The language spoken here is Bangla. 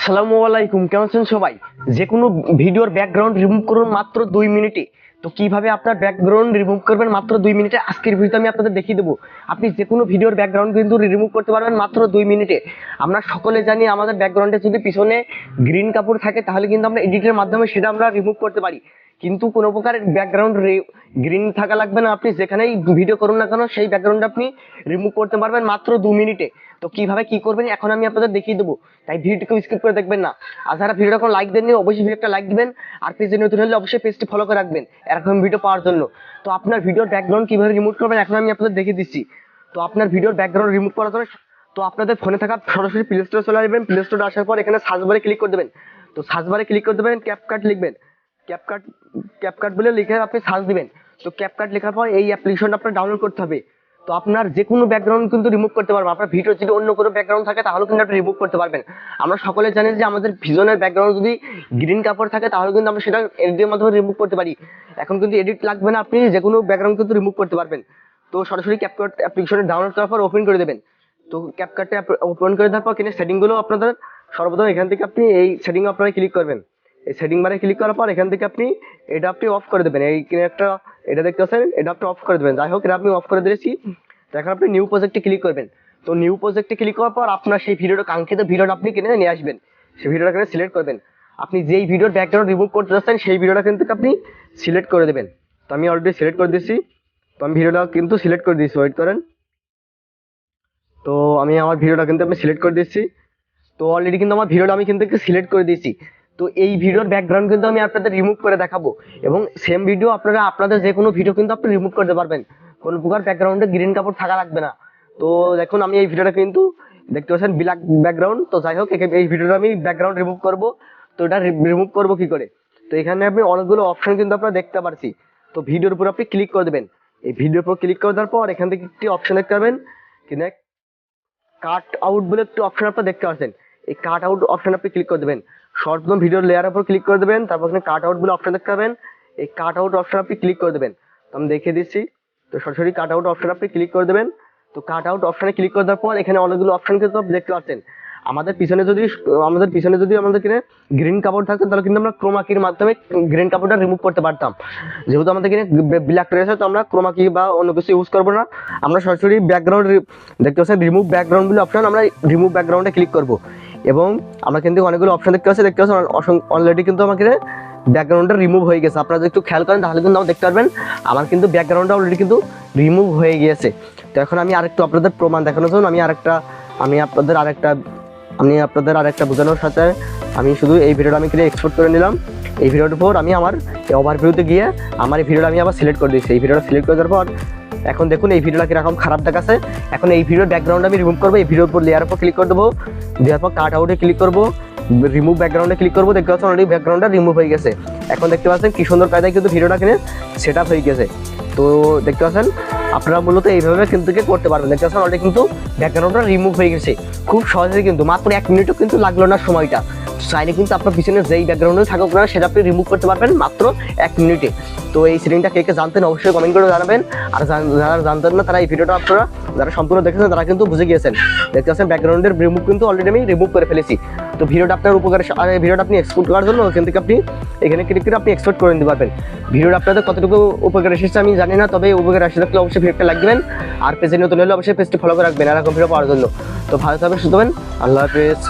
আসসালামু আলাইকুম, কেমন আছেন সবাই? যে কোনো ভিডিওর ব্যাকগ্রাউন্ড রিমুভ করুন মাত্র 2 মিনিটে। তো কিভাবে আপনার ব্যাকগ্রাউন্ড রিমুভ করবেন মাত্র 2 মিনিটে আজকের ভিডিওতে আমি আপনাদের দেখিয়ে দেবো। আপনি যে কোনো ভিডিওর ব্যাকগ্রাউন্ড কিন্তু রিমুভ করতে পারবেন মাত্র 2 মিনিটে। আমরা সকলে জানি আমাদের ব্যাকগ্রাউন্ডে যদি পিছনে গ্রিন কাপড় থাকে তাহলে কিন্তু আমরা এডিটের মাধ্যমে সেটা আমরা রিমুভ করতে পারি, কিন্তু কোনো প্রকার ব্যাকগ্রাউন্ড গ্রিন থাকা লাগবে না। আপনি যেখানেই ভিডিও করুন না কেন সেই ব্যাকগ্রাউন্ড আপনি রিমুভ করতে পারবেন মাত্র 2 মিনিটে। তো কিভাবে কি করবেন এখন আমি আপনাদের দেখিয়ে দেবো, তাই ভিডিওকে স্কিপ করে দেখবেন না। আর যারা ভিডিওটা এখন লাইক দেননি অবশ্যই ভিডিওটা লাইক দিবেন, আর পেজে নতুন হলে অবশ্যই পেজটি ফলো করে রাখবেন এরকম ভিডিও পাওয়ার জন্য। তো আপনার ভিডিওর ব্যাকগ্রাউন্ড কিভাবে রিমুভ করবেন এখন আমি আপনাদের দেখিয়ে দিচ্ছি। তো আপনার ভিডিওর ব্যাকগ্রাউন্ড রিমুভ করার জন্য তো আপনাদের ফোনে থাকা সরাসরি প্লে স্টোরে চলে আসবেন। প্লে স্টোরে আসার পর এখানে সার্চ বারে ক্লিক করে দেবেন। তো সার্চ বারে ক্লিক করে দেবেন, ক্যাপকাট লিখবেন। ক্যাপকাট বলে লিখে আপনি সার্চ দিবেন। তো ক্যাপকাট লেখার পর এই অ্যাপ্লিকেশনটা আপনার ডাউনলোড করতে হবে। তো আপনার যে কোনো ব্যাকগ্রাউন্ড কিন্তু রিমুভ করতে পারবেন। আপনার ভিডিও যদি অন্য কোনো ব্যাকগ্রাউন্ড থাকে তাহলে কিন্তু আপনি রিমুভ করতে পারবেন। আমরা সকলে জানি যে আমাদের ভিজনের ব্যাকগ্রাউন্ড যদি গ্রিন কাপড় থাকে তাহলে কিন্তু আমরা সেটা এডিটের মাধ্যমে রিমুভ করতে পারি। এখন কিন্তু এডিট লাগবে না, আপনি যে কোনো ব্যাকগ্রাউন্ড কিন্তু রিমুভ করতে পারবেন। তো সরাসরি ক্যাপকাট অ্যাপ্লিকেশনে ডাউনলোড করার পর ওপেন করে দেবেন। তো ক্যাপকাটটা ওপেন করে দেওয়ার পর কিনে সেটিংগুলো আপনাদের সর্বপ্রথম এখান থেকে আপনি এই সেটিং আপনারা ক্লিক করবেন। এই সেটিং বারে ক্লিক করার পর এখান থেকে আপনি এটা আপনি অফ করে দেবেন। এই একটা এটা দেখতে পাচ্ছেন, এটা আপনি অফ করে দেবেন। যাই হোক, এটা আপনি অফ করে দিয়েছি। তো এখন আপনি নিউ প্রজেক্টে ক্লিক করবেন। তো নিউ প্রজেক্টে ক্লিক করার পর আপনার সেই ভিডিওটা কাঙ্ক্ষিত ভিডিওটা আপনি কিনে নিয়ে আসবেন। সেই ভিডিওটা এখানে সিলেক্ট করবেন। আপনি যেই ভিডিওর ব্যাকগ্রাউন্ড রিমুভ করতে চাচ্ছেন সেই ভিডিওটা কিন্তু আপনি সিলেক্ট করে দেবেন। তো আমি অলরেডি সিলেক্ট করে দিয়েছি। তো আমি ভিডিওটা কিন্তু সিলেক্ট করে দিয়েছি, ওয়েট করেন। তো আমি আমার ভিডিওটা কিন্তু আমি সিলেক্ট করে দিচ্ছি। তো অলরেডি কিন্তু আমার ভিডিওটা আমি কিন্তু সিলেক্ট করে দিয়েছি। তো এই ভিডিওর ব্যাকগ্রাউন্ড কিন্তু আমি আপনাদের রিমুভ করে দেখাবো, এবং সেম ভিডিও আপনারা আপনাদের যে কোনো ভিডিও কিন্তু আপনি রিমুভ করতে পারবেন। কোনো প্রকার ব্যাকগ্রাউন্ডে গ্রিন কাপড় থাকা লাগবে না। তো দেখুন আমি এই ভিডিওটা কিন্তু দেখতে পাচ্ছেন ব্ল্যাক ব্যাকগ্রাউন্ড। তো যাই হোক, এই ভিডিওটা আমি ব্যাকগ্রাউন্ড রিমুভ করব। তো এটা রিমুভ করবো কি করে? তো এখানে আপনি অনেকগুলো অপশন কিন্তু আপনারা দেখতে পাচ্ছি। তো ভিডিওর উপর আপনি ক্লিক করে দেবেন। এই ভিডিওর উপর ক্লিক করে দেওয়ার পর এখান থেকে একটি অপশন দেখতে পাবেন, কিনা কাট আউট বলে একটি অপশন আপনারা দেখতে পাচ্ছেন। এই কাট আউট অপশন আপনি ক্লিক করে দেবেন। সর্বপ্রথম ভিডিওর লেয়ারের উপর ক্লিক করে দেবেন, তারপর এখানে কাট আউট বলে অপশন দেখতে পাবেন। এই কাট আউট অপশন আপনি ক্লিক করে দেবেন। তো আমি দেখিয়ে দিচ্ছি। তো সরাসরি কাট আউট অপশন আপনি ক্লিক করে দেবেন। তো কাট আউট অপশনে ক্লিক করে দেওয়ার পর এখানে অনেকগুলো অপশন কিন্তু আপনি দেখতে পাচ্ছেন। আমাদের পিছনে যদি আমাদের কিনে গ্রিন কাপড় থাকতো তাহলে কিন্তু আমরা ক্রোমা কির মাধ্যমে গ্রিন কাপড়টা রিমুভ করতে পারতাম। যেহেতু আমাদের কিনে ব্ল্যাক রয়েছে, তো আমরা ক্রোমা কি বা অন্য কিছু ইউজ করবো না। আমরা সরাসরি ব্যাকগ্রাউন্ড দেখতে পাচ্ছেন রিমুভ ব্যাকগ্রাউন্ড বলে অপশন, আমরা রিমুভ ব্যাকগ্রাউন্ডে ক্লিক করবো। এবং আমরা কিন্তু অনেকগুলো অপশন দেখতে পাচ্ছেন অলরেডি কিন্তু আমাকে ব্যাকগ্রাউন্ডটা রিমুভ হয়ে গেছে। আপনারা যদি একটু খেয়াল করেন তাহলে কিন্তু আমরা দেখতে পারবেন আমার কিন্তু ব্যাকগ্রাউন্ডটা অলরেডি কিন্তু রিমুভ হয়ে গিয়েছে। তো এখন আমি আরেকটু আপনাদের প্রমাণ দেখানোর জন্য আমি আপনাদের আরেকটা বোঝানোর সাথে আমি শুধু এই ভিডিওটা আমি এক্সপোর্ট করে নিলাম। এই ভিডিওটার উপর আমি আমার ওভারভিউতে গিয়ে আমার এই ভিডিওটা আমি আবার সিলেক্ট করে দিয়েছি। এই ভিডিওটা সিলেক্ট করে দেওয়ার পর এখন দেখুন এই ভিডিওটা কিরকম খারাপ দেখাচ্ছে। এখন এই ভিডিওর ব্যাকগ্রাউন্ড আমি রিমুভ করবো। এই ভিডিওর উপর লেয়ার উপর ক্লিক করে দেবো, দেওয়ার পর কাট আউটে ক্লিক করবো, রিমুভ ব্যাকগ্রাউন্ডে ক্লিক করবো। দেখতে পাচ্ছেন অলরেডি ব্যাকগ্রাউন্ডটা রিমুভ হয়ে গেছে। এখন দেখতে পাচ্ছেন কি সুন্দর কায়দায় কিন্তু ভিডিওটা সেট আপ হয়ে গেছে। তো দেখতে পাচ্ছেন আপনারা মূলত এইভাবে কিন্তু করতে পারবেন। দেখতে পাচ্ছেন অলরেডি কিন্তু ব্যাকগ্রাউন্ডটা রিমুভ হয়ে গেছে খুব সহজেই, কিন্তু মাত্র 1 মিনিটও কিন্তু লাগলো না সময়টা। চাইলে কিন্তু আপনার পিছনে যেই ব্যাকগ্রাউন্ডে থাকুক না সেটা আপনি রিমুভ করতে পারবেন মাত্র 1 মিনিটে। তো এই সেটিংটা কে জানতেন অবশ্যই কমেন্ট করে জানাবেন। আর যারা জানতেন না তারা এই ভিডিওটা আপনারা যারা সম্পূর্ণ দেখেছেন তারা কিন্তু বুঝে গিয়েছেন। দেখতে পাচ্ছেন ব্যাকগ্রাউন্ডের রিমুভ কিন্তু অলরেডি আমি রিমুভ করে ফেলেছি। তো ভিডিওটা আপনার উপকারে, আর এই ভিডিওটা আপনি এক্সপোর্ট করার জন্য এখান থেকে আপনি এখানে ক্লিক করে আপনি এক্সপোর্ট করে নিতে পারবেন। ভিডিওটা আপনাদের কতটুকু উপকার এসেছে আমি জানি না, তবে উপকার আসে থাকলে অবশ্যই ভিডিওটা লাইক দিবেন, আর পেজে নতুন হলে অবশ্যই পেজটি ফলো করে রাখবেন এরকম ভিডিও পাওয়ার জন্য। তো ভালো থাকবেন, সুস্থ থাকবেন, আল্লাহ হাফেজ।